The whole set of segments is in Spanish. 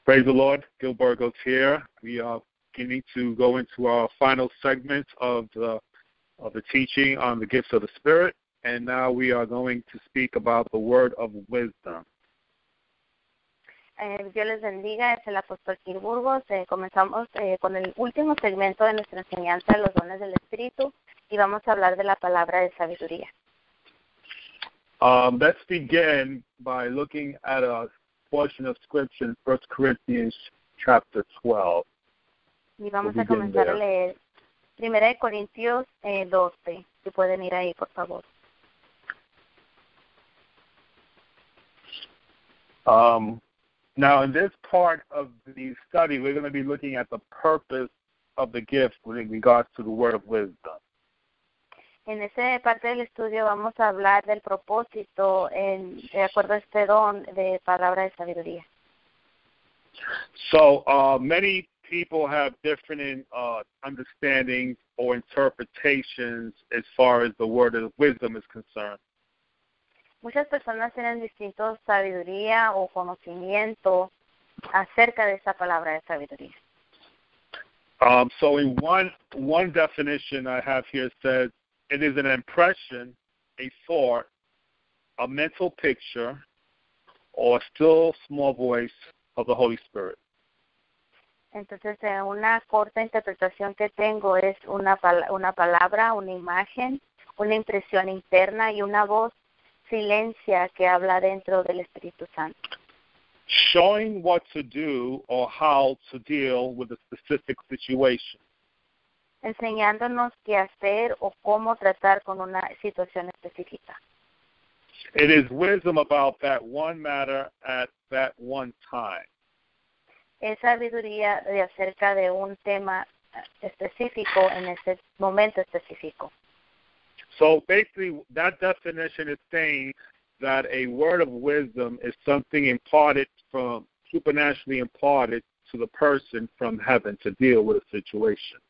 Praise the Lord. Gil Burgos here. We are beginning to go into our final segment of the teaching on the gifts of the Spirit, and now we are going to speak about the word of wisdom. Dios les bendiga, es el apóstol Gil Burgos. Comenzamos con el último segmento de nuestra enseñanza de los dones del Espíritu y vamos a hablar de la palabra de sabiduría. Let's begin by looking at a portion of Scripture in 1 Corinthians chapter 12. Y vamos a comenzar a leer 1 Corintios 12. Si pueden ir ahí, por favor. Now, in this part of the study, we're going to be looking at the purpose of the gift with regards to the word of wisdom. En esa parte del estudio vamos a hablar del propósito de acuerdo a este don de palabra de sabiduría. So, many people have different understandings or interpretations as far as the word of wisdom is concerned. Muchas personas tienen distintos sabiduría o conocimiento acerca de esa palabra de sabiduría. So in one definition I have here says, it is an impression, a thought, a mental picture, or a still small voice of the Holy Spirit. Entonces, una corta interpretación que tengo es una palabra, una imagen, una impresión interna y una voz silencia que habla dentro del Espíritu Santo. Showing what to do or how to deal with a specific situation. Enseñándonos qué hacer o cómo tratar con una situación específica. It is wisdom about that one matter at that one time. Es sabiduría de acerca de un tema específico en ese momento específico. So basically, that definition is saying that a word of wisdom is something supernaturally imparted to the person from heaven to deal with a situation.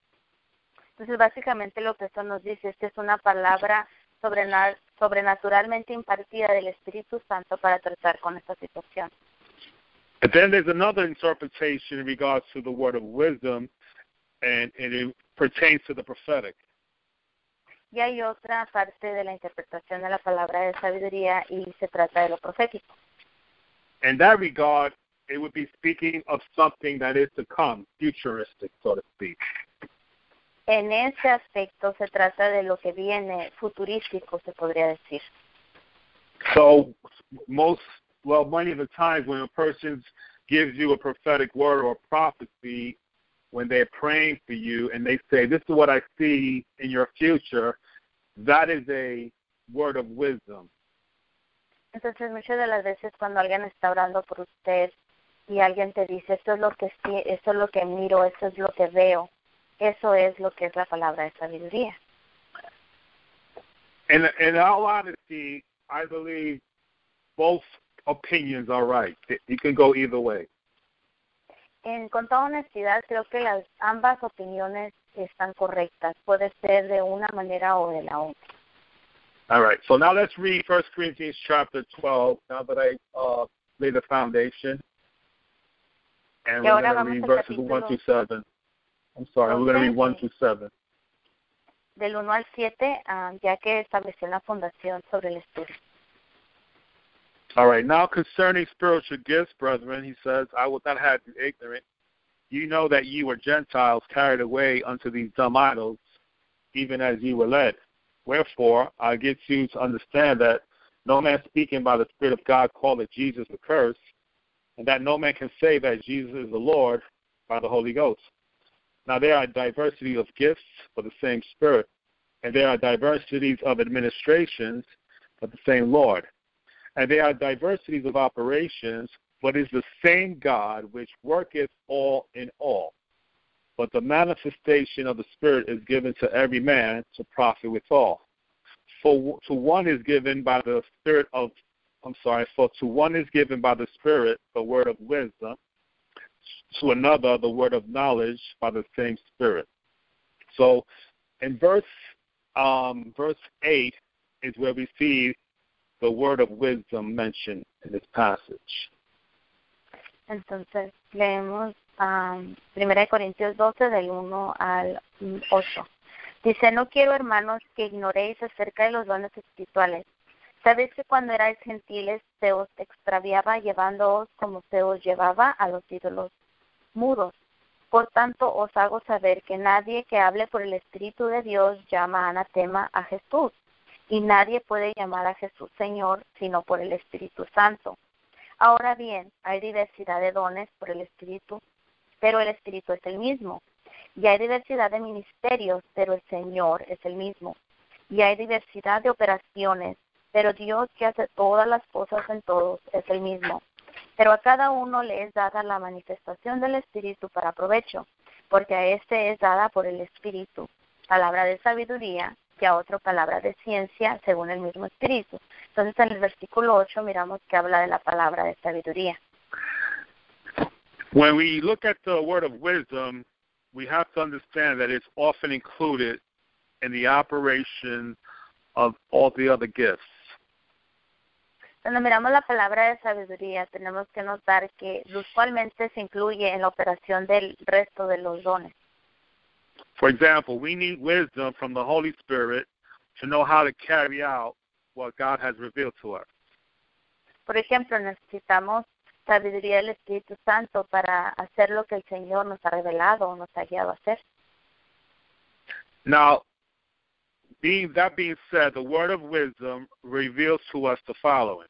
Entonces, básicamente lo que esto nos dice es que es una palabra sobrenaturalmente impartida del Espíritu Santo para tratar con esta situación. And then there's another interpretation in regards to the word of wisdom, and it pertains to the prophetic. Y hay otra parte de la interpretación de la palabra de sabiduría y se trata de lo profético. In that regard, it would be speaking of something that is to come, futuristic, so to speak. En ese aspecto se trata de lo que viene, futurístico, se podría decir. So, many of the times when a person gives you a prophetic word or prophecy, when they're praying for you and they say, this is what I see in your future, that is a word of wisdom. Entonces, muchas de las veces cuando alguien está orando por usted y alguien te dice, esto es lo que sí, esto es lo que miro, esto es lo que veo, eso es lo que es la palabra de sabiduría. In all honesty, I believe both opinions are right. You can go either way. Con toda honestidad, creo que ambas opiniones están correctas. Puede ser de una manera o de la otra. All right. So now let's read 1 Corinthians chapter 12, now that I laid the foundation. And we're going to read verses 1 through 7. I'm sorry, we're going to read 1 through 7. Del 1 al 7, ya que estableció la fundación sobre el estudio. All right, now concerning spiritual gifts, brethren, he says, I will not have you ignorant. You know that ye were Gentiles carried away unto these dumb idols, even as ye were led. Wherefore, I get you to understand that no man speaking by the Spirit of God calleth Jesus accursed, and that no man can say that Jesus is the Lord by the Holy Ghost. Now there are diversities of gifts for the same Spirit, and there are diversities of administrations for the same Lord. And there are diversities of operations, but is the same God which worketh all in all. But the manifestation of the Spirit is given to every man to profit withal. For to one is given by the Spirit the word of wisdom, to another the word of knowledge by the same Spirit. So in verse 8 is where we see the word of wisdom mentioned in this passage. Entonces, leemos 1 Corintios 12, del 1 al 8. Dice, no quiero, hermanos, que ignoréis acerca de los dones espirituales. Sabéis que cuando erais gentiles se os extraviaba llevándoos como se os llevaba a los ídolos mudos. Por tanto, os hago saber que nadie que hable por el Espíritu de Dios llama anatema a Jesús, y nadie puede llamar a Jesús Señor sino por el Espíritu Santo. Ahora bien, hay diversidad de dones por el Espíritu, pero el Espíritu es el mismo. Y hay diversidad de ministerios, pero el Señor es el mismo. Y hay diversidad de operaciones, pero Dios que hace todas las cosas en todos es el mismo. Pero a cada uno le es dada la manifestación del Espíritu para provecho, porque a este es dada por el Espíritu palabra de sabiduría, y a otro palabra de ciencia, según el mismo Espíritu. Entonces, en el versículo 8 miramos que habla de la palabra de sabiduría. When we look at the word of wisdom, we have to understand that it's often included in the operation of all the other gifts. Cuando miramos la palabra de sabiduría, tenemos que notar que usualmente se incluye en la operación del resto de los dones. For example, we need wisdom from the Holy Spirit to know how to carry out what God has revealed to us. Por ejemplo, necesitamos sabiduría del Espíritu Santo para hacer lo que el Señor nos ha revelado o nos ha guiado a hacer. Now, that being said, the word of wisdom reveals to us the following.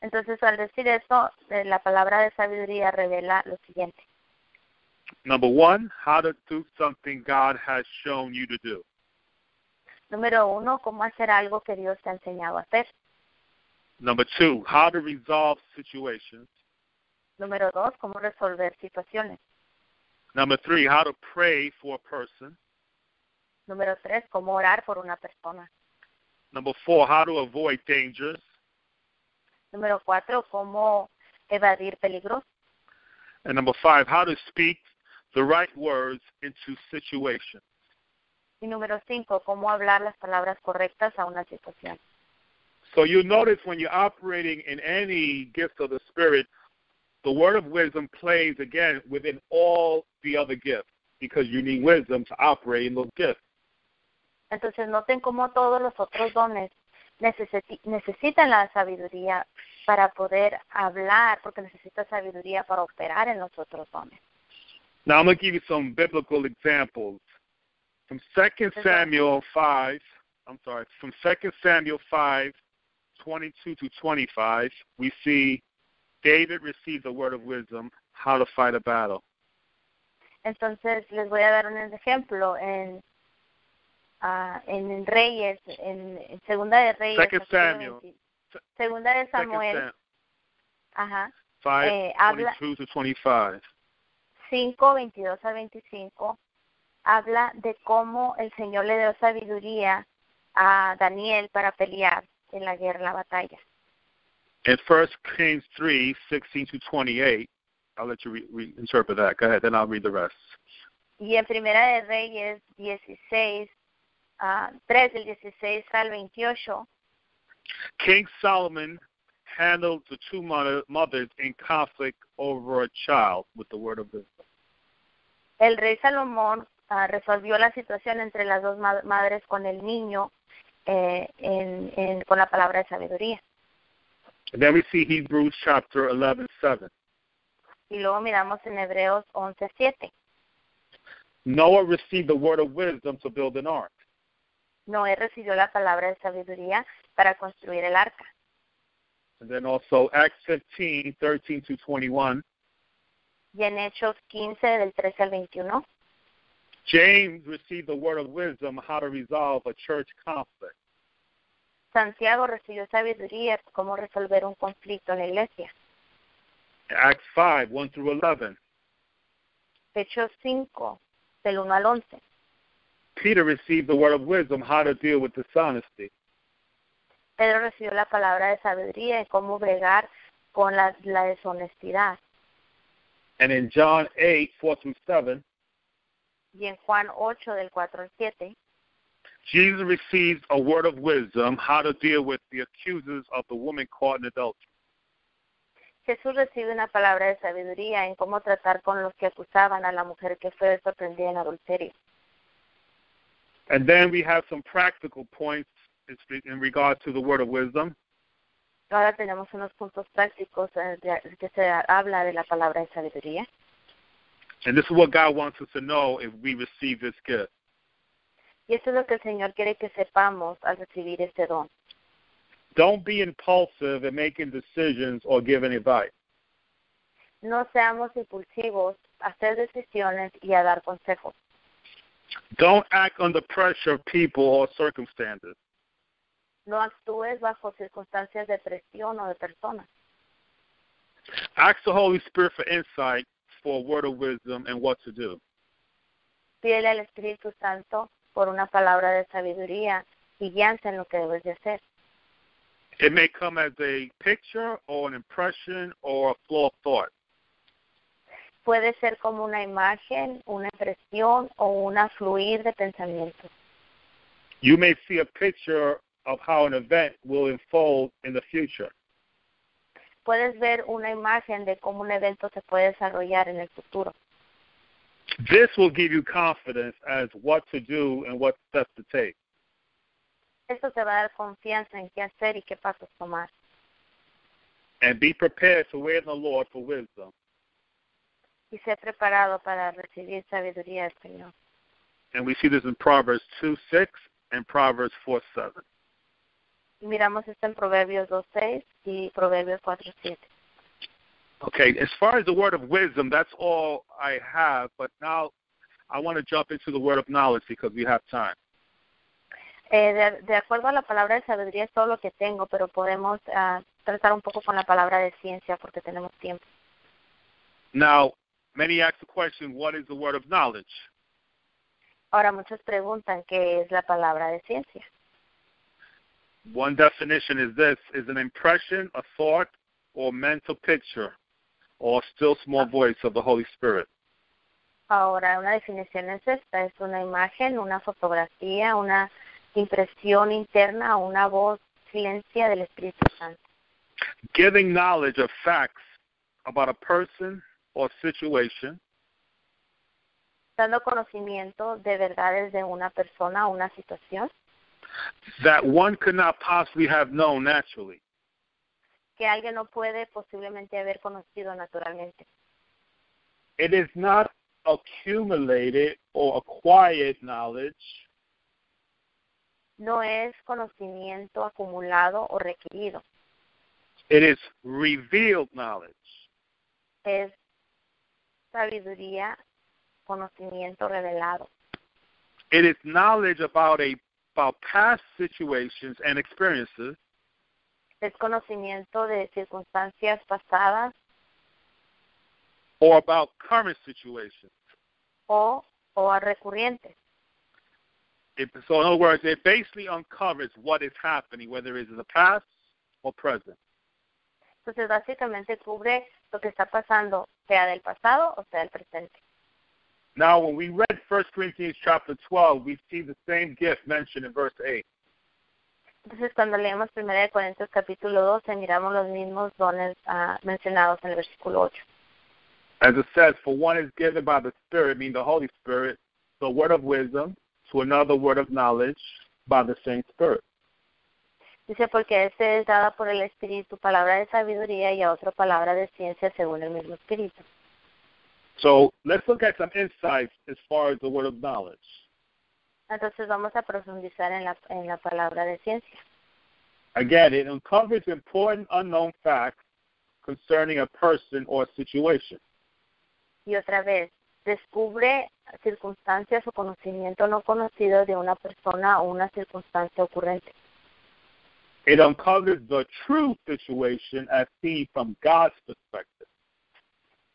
Entonces, al decir eso, la palabra de sabiduría revela lo siguiente. Number one, how to do something God has shown you to do. Número 1, cómo hacer algo que Dios te ha enseñado a hacer. Number two, how to resolve situations. Número 2, cómo resolver situaciones. Number three, how to pray for a person. Número 3, cómo orar por una persona. Number four, how to avoid dangers. Número 4, cómo evadir peligros. And number five, how to speak the right words into situations. Y número 5, cómo hablar las palabras correctas a una situación. So you notice when you're operating in any gift of the Spirit, the word of wisdom plays, again, within all the other gifts because you need wisdom to operate in those gifts. Entonces noten cómo todos los otros dones necesitan la sabiduría para poder hablar, porque necesita sabiduría para operar en los otros dones. Now I'm going to give you some biblical examples. From 2 Samuel 5, from 2 Samuel 5, 22 to 25, we see David received a word of wisdom, how to fight a battle. Entonces les voy a dar un ejemplo en Reyes, en Segunda de Reyes. Segunda de Samuel. Ajá. 5, 22 to 25. 5, 22 a 25. Habla de cómo el Señor le dio sabiduría a Daniel para pelear en la guerra, en la batalla. In 1 Kings 3, 16 to 28, I'll let you interpret that. Go ahead, then I'll read the rest. Y en Primera de Reyes 16, 3 del 16 al 28. King Solomon handled the two mothers in conflict over a child with the word of wisdom. El rey Salomón resolvió la situación entre las dos madres con el niño con la palabra de sabiduría. And then we see Hebrews chapter 11:7. Y luego miramos en Hebreos 11:7. Noah received the word of wisdom to build an ark. Noé recibió la palabra de sabiduría para construir el arca. And then also Acts 15, 13 to 21. Y en Hechos 15, del 13 al 21. James received the word of wisdom how to resolve a church conflict. Santiago recibió sabiduría cómo resolver un conflicto en la iglesia. Acts 5, 1 through 11. Hechos 5, del 1 al 11. Peter received the word of wisdom how to deal with dishonesty. Pedro recibió la palabra de sabiduría de cómo bregar con la deshonestidad. And in John 8, 4 through 7. Y en Juan 8, del 4 al 7. Jesus received a word of wisdom how to deal with the accusers of the woman caught in adultery. Jesús recibe una palabra de sabiduría en cómo tratar con los que acusaban a la mujer que fue sorprendida en adulterio. And then we have some practical points in regard to the word of wisdom. Ahora tenemos unos puntos prácticos que se habla de la palabra de sabiduría. And this is what God wants us to know if we receive this gift. Y eso es lo que el Señor quiere que sepamos al recibir este don. Don't be impulsive in making decisions or giving advice. No seamos impulsivos a hacer decisiones y a dar consejos. Don't act under pressure of people or circumstances. No actúes bajo circunstancias de presión o de personas. Ask the Holy Spirit for insight for a word of wisdom and what to do. Pídele al Espíritu Santo por una palabra de sabiduría y guíanse en lo que debes de hacer. It may come as a picture or an impression or a flow of thought. Puede ser como una imagen, una impresión o una fluir de pensamientos. You may see a picture of how an event will unfold in the future. Puedes ver una imagen de cómo un evento se puede desarrollar en el futuro. This will give you confidence as what to do and what steps to take. Esto te va a dar confianza en qué hacer y qué pasos tomar. And be prepared to wait on the Lord for wisdom. Y sé preparado para recibir sabiduría del Señor. And we see this in Proverbs 2:6 and Proverbs 4:7. Y miramos esto en Proverbios 2:6 y Proverbios 4:7. Okay, as far as the word of wisdom, that's all I have. But now I want to jump into the word of knowledge because we have time. De acuerdo a la palabra de sabiduría es todo lo que tengo, pero podemos tratar un poco con la palabra de ciencia porque tenemos tiempo. Now, many ask the question, what is the word of knowledge? Ahora muchos preguntan qué es la palabra de ciencia. One definition is this, is an impression, a thought, or mental picture, or still small voice of the Holy Spirit. Ahora, una definición es esta, es una imagen, una fotografía, una impresión interna, una voz silencia del Espíritu Santo. Giving knowledge of facts about a person or situation, dando conocimiento de verdades de una persona o una situación that one could not possibly have known naturally. Que alguien no puede posiblemente haber conocido naturalmente. It is not accumulated or acquired knowledge. No es conocimiento acumulado o requerido. It is revealed knowledge. Es sabiduría, conocimiento revelado. It is knowledge about past situations and experiences. Es conocimiento de circunstancias pasadas. Or about current situations. O a recurrentes. So in other words, it basically uncovers what is happening, whether it is in the past or present. Entonces, básicamente cubre lo que está pasando, sea del pasado o sea del presente. Now, when we read 1 Corinthians chapter 12, we see the same gift mentioned in verse 8. Entonces, cuando leemos 1 Corintios capítulo 12, miramos los mismos dones mencionados en el versículo 8. As it says, for one is given by the Spirit, meaning the Holy Spirit, the word of wisdom, to another word of knowledge by the same Spirit. Dice, porque este es dada por el Espíritu palabra de sabiduría y a otro palabra de ciencia según el mismo Espíritu. So let's look at some insights as far as the word of knowledge. Entonces vamos a profundizar en la palabra de ciencia. Again, it uncovers important unknown facts concerning a person or a situation. Y otra vez, descubre circunstancias o conocimiento no conocido de una persona o una circunstancia ocurrente. It uncovers the true situation as seen from God's perspective.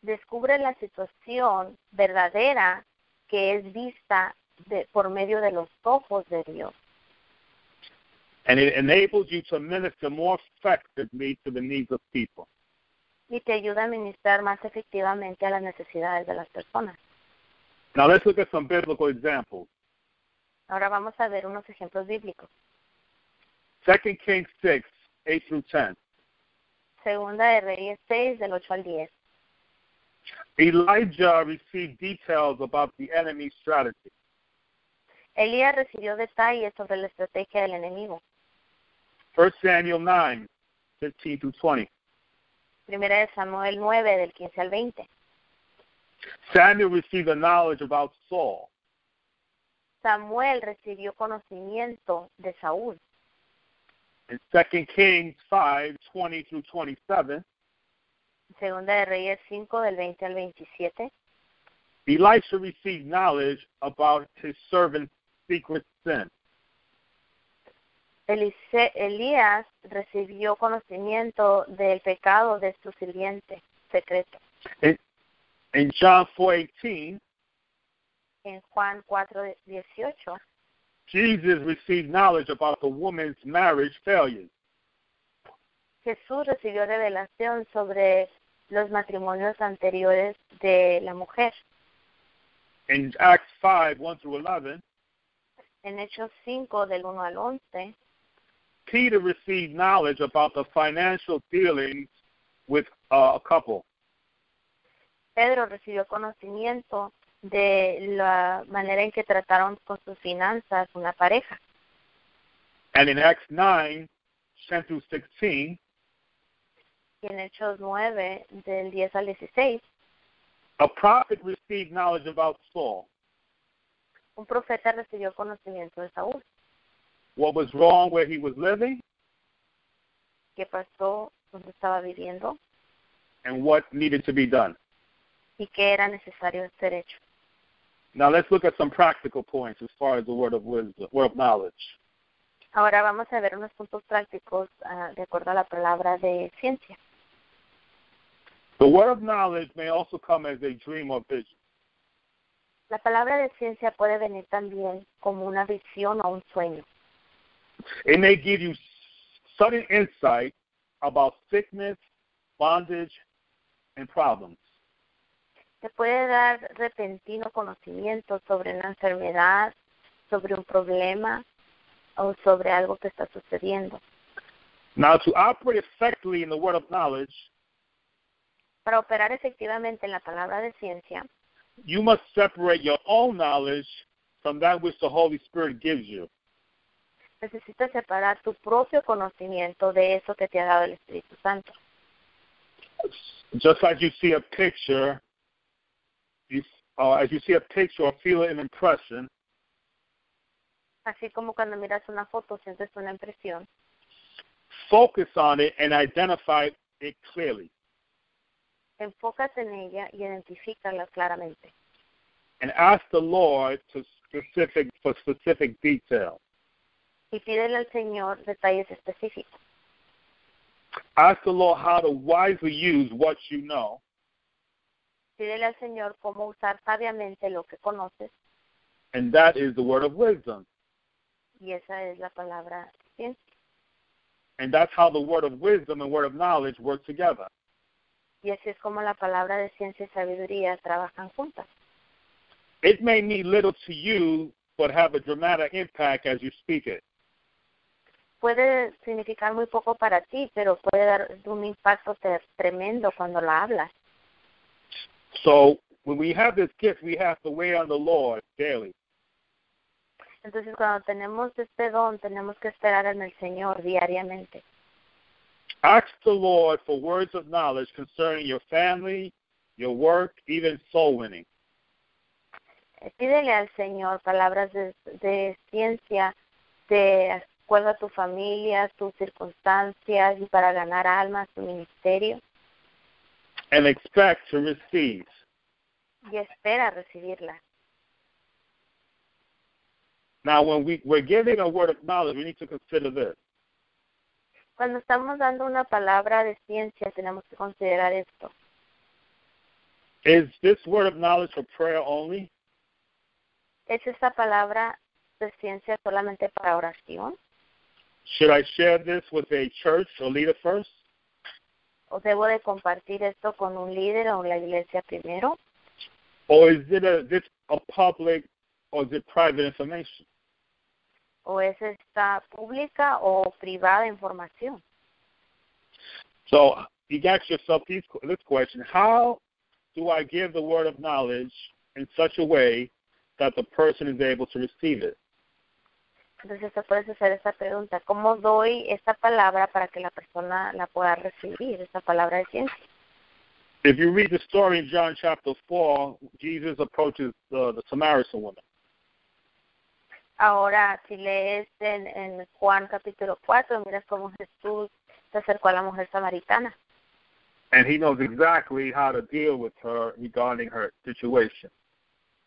Descubre la situación verdadera que es vista por medio de los ojos de Dios. And it enables you to minister more effectively to the needs of people. Y te ayuda a ministrar más efectivamente a las necesidades de las personas. Now let's look at some biblical examples. Ahora vamos a ver unos ejemplos bíblicos. 2 Kings 6, 8 through 10. Segunda de Reyes 6, del 8 al 10. Elijah received details about the enemy's strategy. Elías recibió detalles sobre la estrategia del enemigo. 1 Samuel 9, 15 through 20. Primera de Samuel 9, del 15 al 20. Samuel received the knowledge about Saul. Samuel recibió conocimiento de Saúl. In 2 Kings 5, 20 through 27, Segunda de Reyes 5, del 20 al 27. Elisha received knowledge about his servant's secret sin. Elías recibió conocimiento del pecado de su sirviente secreto. In John 4:18, En Juan 4, 18, Jesus received knowledge about the woman's marriage failures. Jesús recibió revelación sobre los matrimonios anteriores de la mujer. In Acts 5, 1 through 11, En Hechos 5, del 1 al 11, Peter received knowledge about the financial dealings with a couple. Pedro recibió conocimiento de la manera en que trataron con sus finanzas una pareja. And in Acts 9, 10 through 16, Y en Hechos 9, del 10 al 16, a prophet received knowledge about Saul, un profeta recibió conocimiento de Saúl, what was wrong where he was living, qué pasó donde estaba viviendo and what needed to be done. y qué era necesario ser hecho. Now let's look at some practical points as far as the word of wisdom, word of knowledge. Ahora vamos a ver unos puntos prácticos de acuerdo a la palabra de ciencia. The word of knowledge may also come as a dream or vision. La palabra de ciencia puede venir también como una visión o un sueño. It may give you sudden insight about sickness, bondage, and problems. Te puede dar repentino conocimiento sobre una enfermedad, sobre un problema o sobre algo que está sucediendo. Now, to operate effectively in the word of knowledge, Para operar efectivamente en la palabra de ciencia, you must separate your own knowledge from that which the Holy Spirit gives you. necesitas separar tu propio conocimiento de eso que te ha dado el Espíritu Santo. Just like you see a picture, as you see a picture or feel an impression, Así como cuando miras una foto sientes una impresión, focus on it and identify it clearly. enfócate en ella y identifícala claramente. And ask the Lord for specific detail. Y pídele al Señor detalles específicos. Ask the Lord how to wisely use what you know. Pídele al Señor cómo usar sabiamente lo que conoces, And that is the word of wisdom. y esa es la palabra ciencia. And that's how the word of wisdom and word of knowledge work together. Y así es como la palabra de ciencia y sabiduría trabajan juntas. It may mean little to you, but have a dramatic impact as you speak it. Puede significar muy poco para ti, pero puede dar un impacto tremendo cuando la hablas. So when we have this gift, we have to wait on the Lord daily. Entonces, cuando tenemos este don, tenemos que esperar en el Señor diariamente. Ask the Lord for words of knowledge concerning your family, your work, even soul winning. Pídele al Señor palabras de ciencia de acuerdo a tu familia, tus circunstancias y para ganar almas, tu ministerio. And expect to receive. Y espera recibirla. Now, when we're giving a word of knowledge, we need to consider this. Cuando estamos dando una palabra de ciencia, tenemos que considerar esto. Is this word of knowledge for prayer only? ¿Es esta palabra de ciencia solamente para oración? Should I share this with a church or leader first? ¿O debo de compartir esto con un líder o la iglesia primero? Or is this a public or is it private information? ¿O es esta pública o privada información? So you ask yourself this question: how do I give the word of knowledge in such a way that the person is able to receive it? Entonces te puedes hacer esta pregunta: ¿cómo doy esta palabra para que la persona la pueda recibir, esta palabra de ciencia? If you read the story in John chapter 4, Jesus approaches the Samaritan woman. Ahora, si lees en Juan capítulo 4, miras cómo Jesús se acercó a la mujer samaritana. And he knows exactly how to deal with her regarding her situation.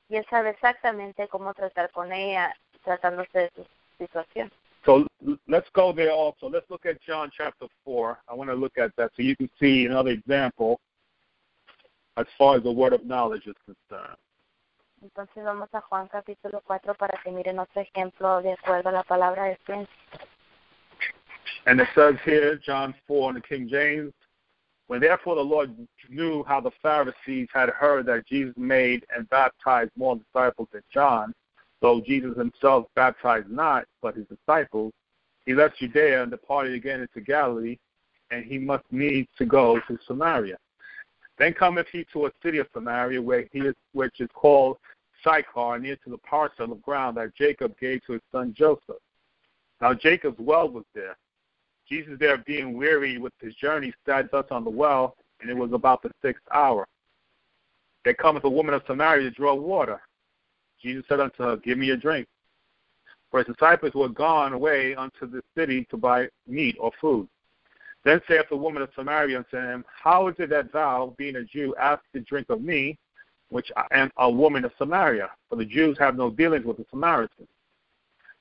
Y él sabe exactamente cómo tratar con ella, tratándose de su situación. So let's go there also. Let's look at John chapter 4. I want to look at that so you can see another example as far as the word of knowledge is concerned. Entonces vamos a Juan capítulo 4 para que miren otro ejemplo de acuerdo a la palabra de ciencia. And it says here, John 4 in the King James, when therefore the Lord knew how the Pharisees had heard that Jesus made and baptized more disciples than John, though Jesus himself baptized not, but his disciples, he left Judea and departed again into Galilee, and he must needs to go to Samaria. Then cometh he to a city of Samaria, which is called Sychar, near to the parcel of ground that Jacob gave to his son Joseph. Now Jacob's well was there. Jesus there being weary with his journey sat thus on the well, and it was about the 6th hour. There cometh a woman of Samaria to draw water. Jesus said unto her, Give me a drink. For his disciples were gone away unto the city to buy meat or food. Then saith the woman of Samaria unto him, How is it that thou, being a Jew, askest to drink of me, which I am a woman of Samaria? For the Jews have no dealings with the Samaritans.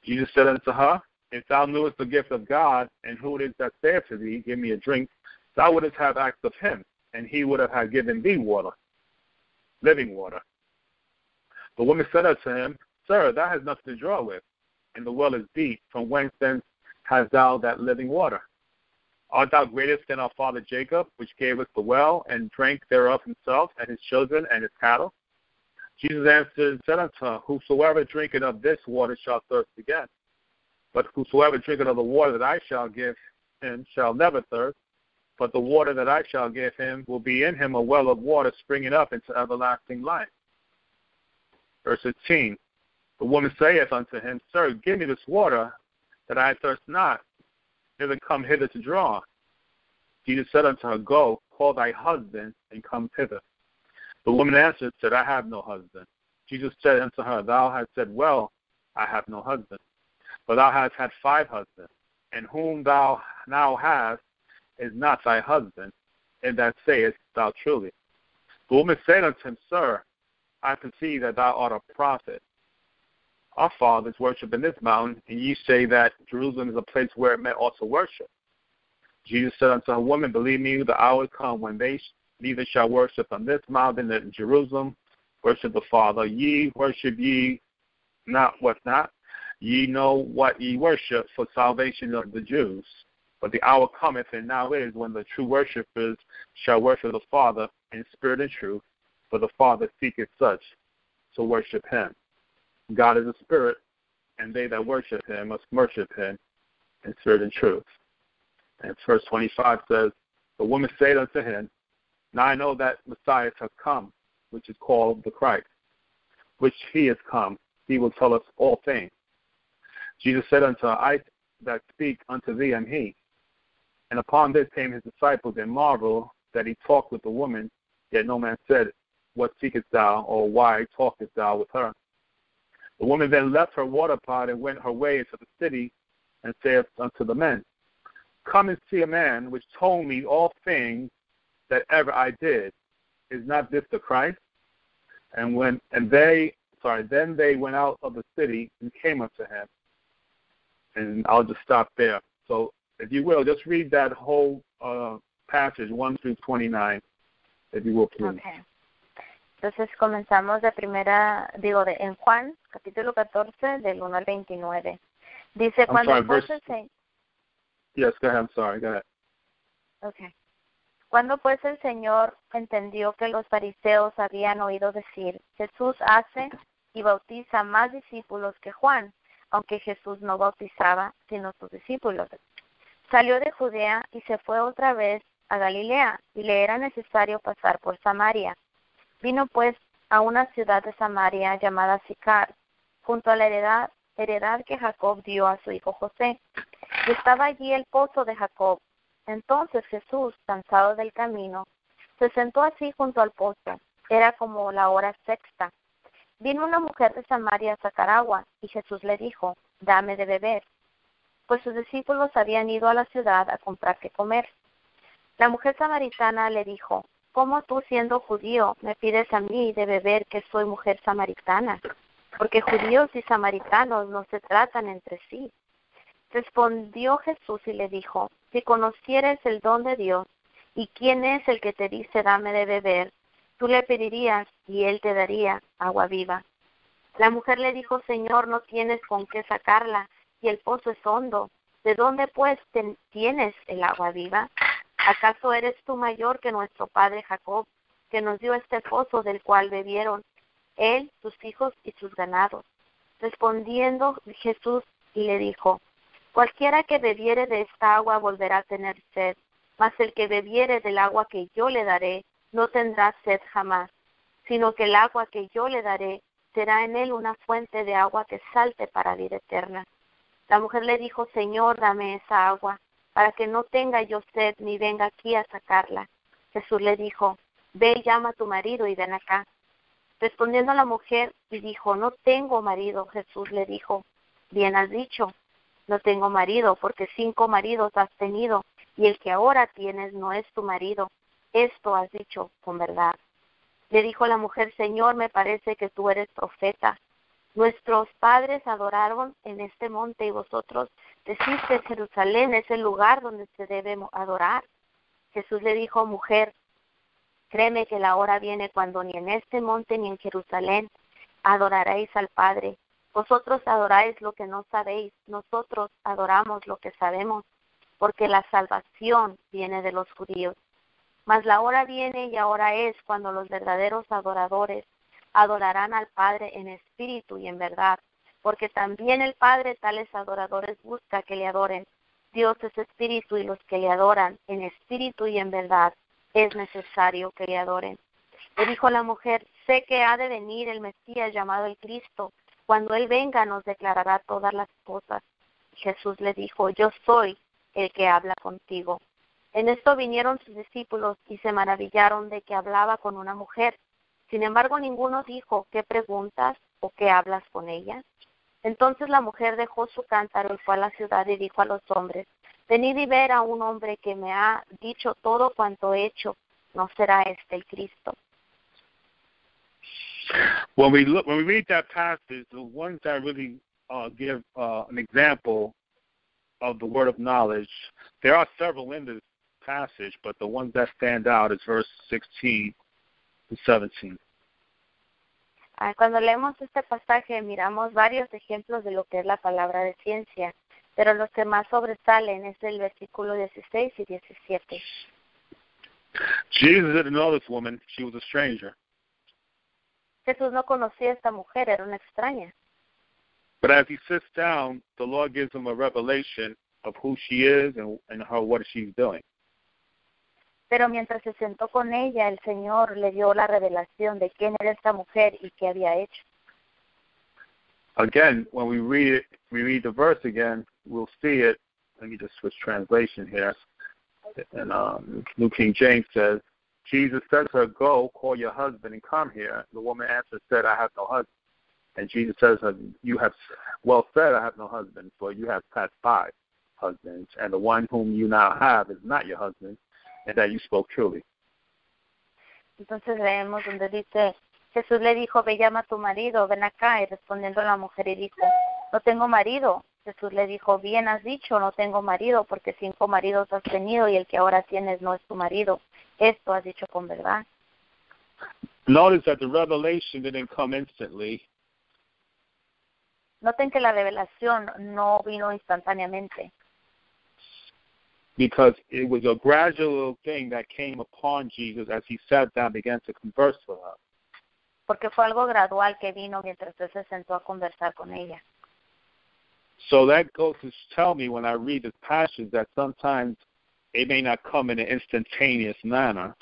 Jesus said unto her, If thou knewest the gift of God, and who it is that saith to thee, Give me a drink, thou wouldest have asked of him, and he would have given thee water, living water. The woman said unto him, Sir, thou hast nothing to draw with, and the well is deep. From whence then hast thou that living water? Art thou greater than our father Jacob, which gave us the well, and drank thereof himself, and his children, and his cattle? Jesus answered and said unto her, Whosoever drinketh of this water shall thirst again. But whosoever drinketh of the water that I shall give him shall never thirst. But the water that I shall give him will be in him a well of water springing up into everlasting life. Verse 15, the woman saith unto him, Sir, give me this water, that I thirst not, neither come hither to draw. Jesus said unto her, Go, call thy husband, and come hither. The woman answered, said, I have no husband. Jesus said unto her, Thou hast said, Well, I have no husband. For thou hast had 5 husbands, and whom thou now hast is not thy husband, and that sayest thou truly. The woman said unto him, Sir, I perceive that thou art a prophet. Our fathers worship in this mountain, and ye say that Jerusalem is a place where men ought to worship. Jesus said unto her, Woman, believe me, the hour is come when they neither shall worship on this mountain in Jerusalem, worship the Father. Ye worship ye not what not. Ye know what ye worship, for salvation of the Jews. But the hour cometh, and now is, when the true worshippers shall worship the Father in spirit and truth, for the Father seeketh such to worship him. God is a spirit, and they that worship him must worship him in spirit and truth. And verse 25 says, The woman said unto him, Now I know that Messiah has come, which is called the Christ. Which he is come, he will tell us all things. Jesus said unto her, I that speak unto thee am he. And upon this came his disciples and marveled that he talked with the woman, yet no man said, What seekest thou, or why talkest thou with her? The woman then left her water pot and went her way into the city, and saith unto the men, Come and see a man which told me all things that ever I did. Is not this the Christ? Then they went out of the city and came unto him. And I'll just stop there. So, if you will, just read that whole passage, 1 through 29, if you will, please. Okay. Entonces comenzamos en Juan, capítulo 14, del 1 al 29. Dice, Yes, go ahead, I'm sorry, go ahead. Okay. Cuando pues el Señor entendió que los fariseos habían oído decir, Jesús hace y bautiza más discípulos que Juan, aunque Jesús no bautizaba, sino sus discípulos. Salió de Judea y se fue otra vez a Galilea, y le era necesario pasar por Samaria. Vino pues a una ciudad de Samaria llamada Sicar, junto a la heredad que Jacob dio a su hijo José. Y estaba allí el pozo de Jacob. Entonces Jesús, cansado del camino, se sentó así junto al pozo. Era como la hora sexta. Vino una mujer de Samaria a sacar agua, y Jesús le dijo, dame de beber, pues sus discípulos habían ido a la ciudad a comprar qué comer. La mujer samaritana le dijo, ¿cómo tú, siendo judío, me pides a mí de beber, que soy mujer samaritana? Porque judíos y samaritanos no se tratan entre sí. Respondió Jesús y le dijo, si conocieres el don de Dios, y quién es el que te dice dame de beber, tú le pedirías y él te daría agua viva. La mujer le dijo, Señor, no tienes con qué sacarla, y el pozo es hondo. ¿De dónde pues tienes el agua viva? ¿Acaso eres tú mayor que nuestro padre Jacob, que nos dio este pozo del cual bebieron él, sus hijos y sus ganados? Respondiendo Jesús y le dijo, cualquiera que bebiere de esta agua volverá a tener sed, mas el que bebiere del agua que yo le daré no tendrá sed jamás, sino que el agua que yo le daré será en él una fuente de agua que salte para vida eterna. La mujer le dijo, Señor, dame esa agua, para que no tenga yo sed ni venga aquí a sacarla. Jesús le dijo, ve y llama a tu marido y ven acá. Respondiendo la mujer y dijo, no tengo marido. Jesús le dijo, bien has dicho, no tengo marido, porque 5 maridos has tenido, y el que ahora tienes no es tu marido. Esto has dicho con verdad. Le dijo la mujer, Señor, me parece que tú eres profeta. Nuestros padres adoraron en este monte y vosotros decís que Jerusalén es el lugar donde se debe adorar. Jesús le dijo, mujer, créeme que la hora viene cuando ni en este monte ni en Jerusalén adoraréis al Padre. Vosotros adoráis lo que no sabéis, nosotros adoramos lo que sabemos, porque la salvación viene de los judíos. Mas la hora viene y ahora es cuando los verdaderos adoradores adorarán al Padre en espíritu y en verdad, porque también el Padre tales adoradores busca que le adoren. Dios es espíritu y los que le adoran en espíritu y en verdad es necesario que le adoren. Le dijo la mujer, sé que ha de venir el Mesías llamado el Cristo. Cuando Él venga nos declarará todas las cosas. Jesús le dijo, yo soy el que habla contigo. En esto vinieron sus discípulos y se maravillaron de que hablaba con una mujer. Sin embargo, ninguno dijo, ¿qué preguntas o qué hablas con ella? Entonces la mujer dejó su cántaro y fue a la ciudad y dijo a los hombres, venid y ver a un hombre que me ha dicho todo cuanto he hecho. ¿No será este el Cristo? When we read that passage, the ones that really give an example of the word of knowledge, there are several in this passage, but the ones that stand out is verse 16 to 17. Cuando leemos este pasaje miramos varios ejemplos de lo que es la palabra de ciencia, pero los que más sobresalen es el versículo 16 y 17. Jesus didn't know this woman. She was a stranger. Jesús no conocía a esta mujer, era una extraña. But as he sits down, the Lord gives him a revelation of who she is and what she's doing. Pero mientras se sentó con ella, el Señor le dio la revelación de quién era esta mujer y qué había hecho. Again, when we read the verse again, we'll see it. Let me just switch translation here. And New King James says, Jesus said to her, go, call your husband and come here. The woman answered, said, I have no husband. And Jesus says, you have well said, I have no husband, for you have had 5 husbands, and the one whom you now have is not your husband, and that you spoke truly. Entonces leemos donde dice, Jesús le dijo, ve, llama a tu marido, ven acá. Y respondiendo la mujer y dijo, no tengo marido. Jesús le dijo, bien has dicho, no tengo marido, porque 5 maridos has tenido y el que ahora tienes no es tu marido. Esto has dicho con verdad. Notice that the revelation didn't come instantly. Noten que la revelación no vino instantáneamente. Because it was a gradual thing that came upon Jesus as he sat down and began to converse with her. Porque fue algo gradual que vino mientras él se sentó a conversar con ella. So that goes to tell me when I read this passage that sometimes it may not come in an instantaneous manner.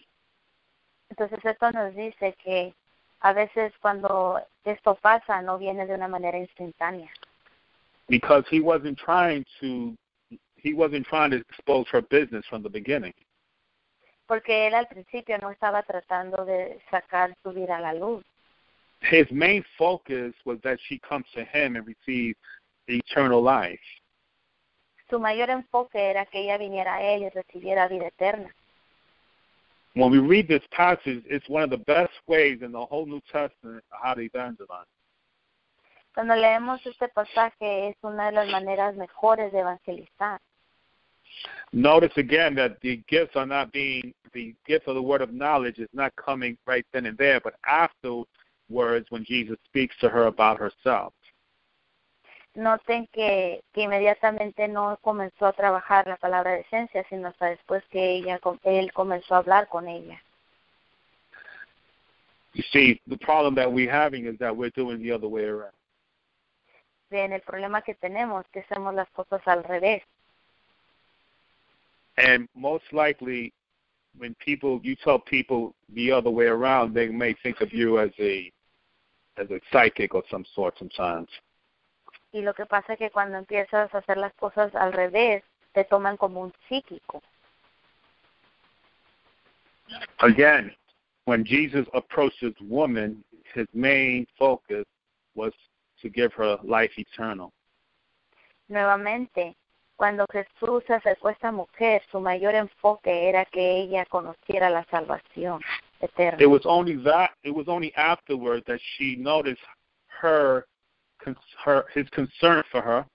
Entonces esto nos dice que a veces cuando esto pasa no viene de una manera instantánea. Because he wasn't trying to expose her business from the beginning. Porque él al principio no estaba tratando de sacar su vida a la luz. His main focus was that she comes to him and receive eternal life. Su mayor enfoque era que ella viniera a él y recibiera vida eterna. When we read this passage, it's one of the best ways in the whole New Testament how to evangelize. Cuando leemos este pasaje es una de las maneras mejores de evangelizar. Notice again that the gifts are not being, the gift of the word of knowledge is not coming right then and there, but afterwards when Jesus speaks to her about herself. Noten que inmediatamente no comenzó a trabajar la palabra de esencia, sino hasta después que él comenzó a hablar con ella. You see, the problem that we're having is that we're doing the other way around. Bien, el problema que tenemos es que hacemos las cosas al revés. And most likely, when you tell people the other way around, they may think of you as a psychic of some sort sometimes. Y lo que pasa es que cuando empiezas a hacer las cosas al revés, te toman como un psíquico. Again, when Jesus approached this woman, his main focus was to give her life eternal. Nuevamente, cuando Jesús se acercó a esta mujer, su mayor enfoque era que ella conociera la salvación eterna. It was only afterward that she noticed his concern for her.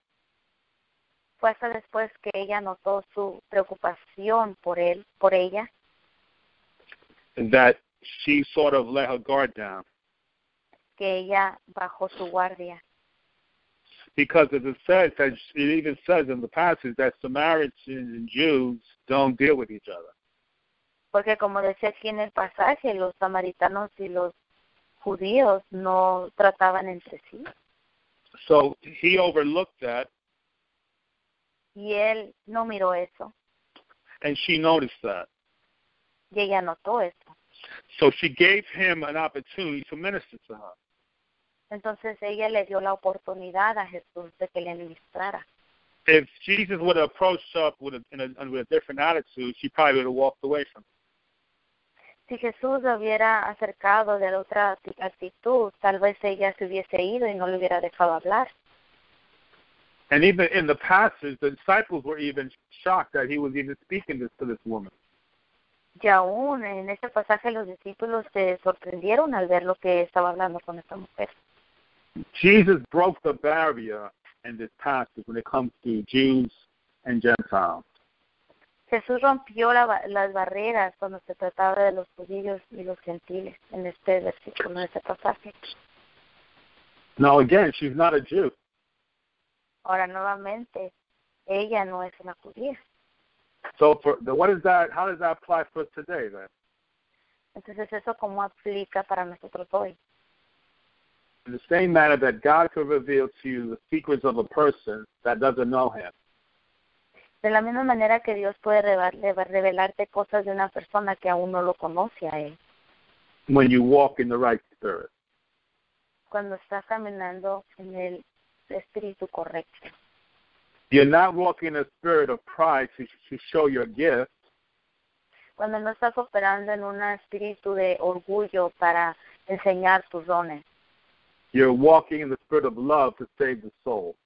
Fue hasta después que ella notó su preocupación por ella, that she sort of let her guard down. que ella bajó su guardia. Because as it even says in the passage that Samaritans and Jews don't deal with each other. Porque como decía aquí en el pasaje, los samaritanos y los judíos no trataban entre sí. So he overlooked that. Y él no miró eso. And she noticed that. Y ella notó eso. So she gave him an opportunity to minister to her. Entonces ella le dio la oportunidad a Jesús de que le ministrara. If Jesus would have approached her with a different attitude, she probably would have walked away from him. Si Jesús lo hubiera acercado de otra actitud, tal vez ella se hubiese ido y no le hubiera dejado hablar. And even in the passage, the disciples were even shocked that he was even speaking this to this woman. Y aún en este pasaje los discípulos se sorprendieron al ver lo que estaba hablando con esta mujer. Jesus broke the barrier in this passage when it comes to Jews and Gentiles. Jesús rompió las barreras cuando se trataba de los judíos y los gentiles en este versículo, en este pasaje. Now again, she's not a Jew. Ahora nuevamente, ella no es una judía. So how does that apply for us today then? Entonces eso cómo aplica para nosotros hoy. In the same manner that God could reveal to you the secrets of a person that doesn't know him. De la misma manera que Dios puede revelarte cosas de una persona que aún no lo conoce a él. When you walk in the right spirit. Cuando estás caminando en el espíritu correcto. You're not walking in a spirit of pride to show your gift. Cuando no estás operando en un espíritu de orgullo para enseñar tus dones. You're walking in the spirit of love to save the soul.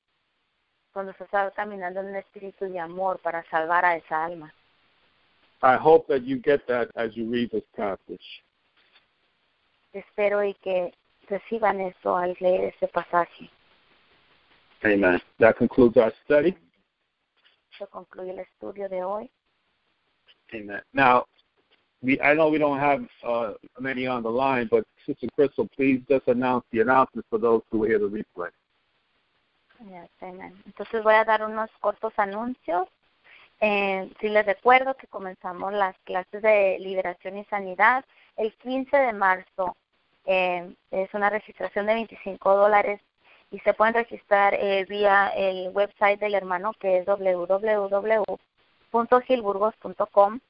Cuando estás caminando en un espíritu de amor para salvar a esa alma. I hope that you get that as you read this passage. Espero y que reciban eso al leer este pasaje. Amen. That concludes our study. Eso concluye el estudio de hoy. Amen. Now, I know we don't have many on the line, but Sister Crystal, please just announce the announcements for those who hear the replay. Yes, amen. Entonces voy a dar unos cortos anuncios. Si les recuerdo que comenzamos las clases de liberación y sanidad el 15 de marzo. Es una registración de $25 y se pueden registrar vía el website del hermano que es www.llc.org. www.gilburgos.com.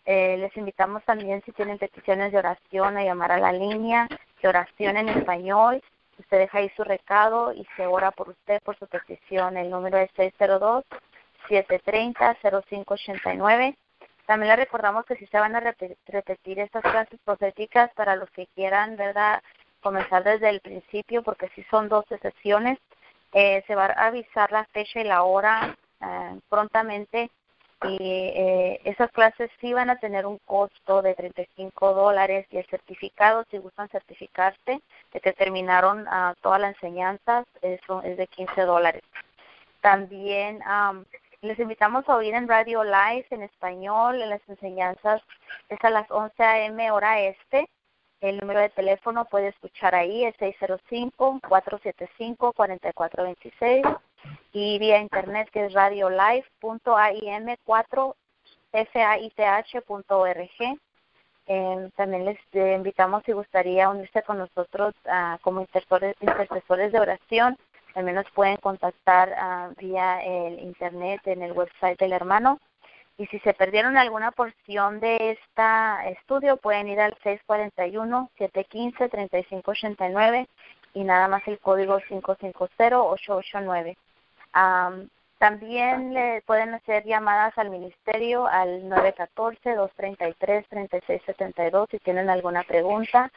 Les invitamos también, si tienen peticiones de oración, a llamar a la línea de oración en español. Usted deja ahí su recado y se ora por usted, por su petición. El número es 602-730-0589. También le recordamos que si se van a repetir estas clases proféticas para los que quieran, ¿verdad?, comenzar desde el principio, porque si son 12 sesiones, se va a avisar la fecha y la hora prontamente. Y esas clases sí van a tener un costo de $35 y el certificado, si gustan certificarse de que terminaron toda la enseñanza, eso es de $15. También les invitamos a oír en Radio Live en español. En las enseñanzas es a las 11 a.m. hora este. El número de teléfono puede escuchar ahí, es 605-475-4426. Y vía internet, que es radiolive.im4faith.org. También les invitamos, si gustaría unirse con nosotros como intercesores de oración. También nos pueden contactar vía el internet en el website del hermano. Y si se perdieron alguna porción de este estudio, pueden ir al 641-715-3589 y nada más el código 550-889. También le pueden hacer llamadas al ministerio al 914-233-3672 si tienen alguna pregunta.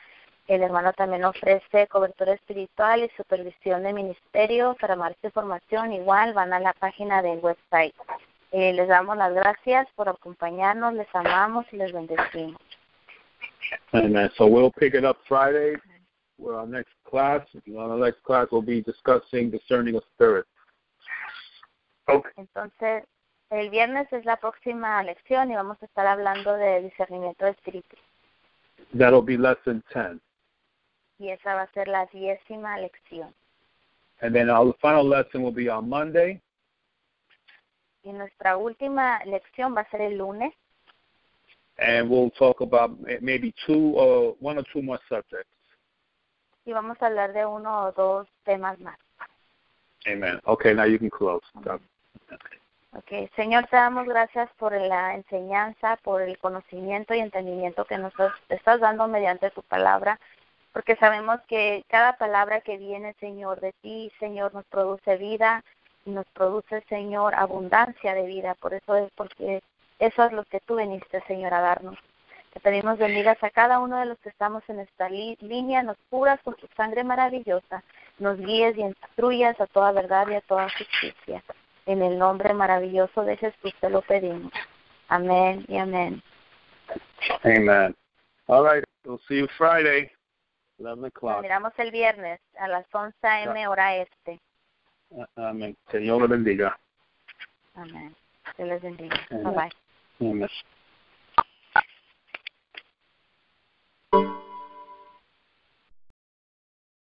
El hermano también ofrece cobertura espiritual y supervisión de ministerio. Para más información, igual van a la página del website. Les damos las gracias por acompañarnos, les amamos y les bendecimos. Amen. So we'll pick it up Friday with our next class. Our next class will be discussing discerning of spirits. Okay. Entonces, el viernes es la próxima lección y vamos a estar hablando de discernimiento de espíritus. That'll be lesson 10. Y esa va a ser la 10ª lección. And then our final lesson will be on Monday. Y nuestra última lección va a ser el lunes. And we'll talk about maybe one or two more subjects. Y vamos a hablar de 1 o 2 temas más. Amen. Okay, now you can close. Okay, Señor, te damos gracias por la enseñanza, por el conocimiento y entendimiento que nos estás dando mediante tu palabra, porque sabemos que cada palabra que viene, Señor, de ti, Señor, nos produce vida y nos produce, Señor, abundancia de vida. Por eso es porque eso es lo que tú viniste, Señor, a darnos. Te pedimos bendigas a cada uno de los que estamos en esta línea, nos curas con tu sangre maravillosa, nos guíes y instruyas a toda verdad y a toda justicia. En el nombre maravilloso de Jesús te lo pedimos. Amén y amén. Amen. All right, we'll see you Friday, 11 o'clock. Nos miramos el viernes a las 11 a.m. hora este. Amén. Señor le bendiga. Amén. Dios les bendiga. Amen. Bye bye. Amen.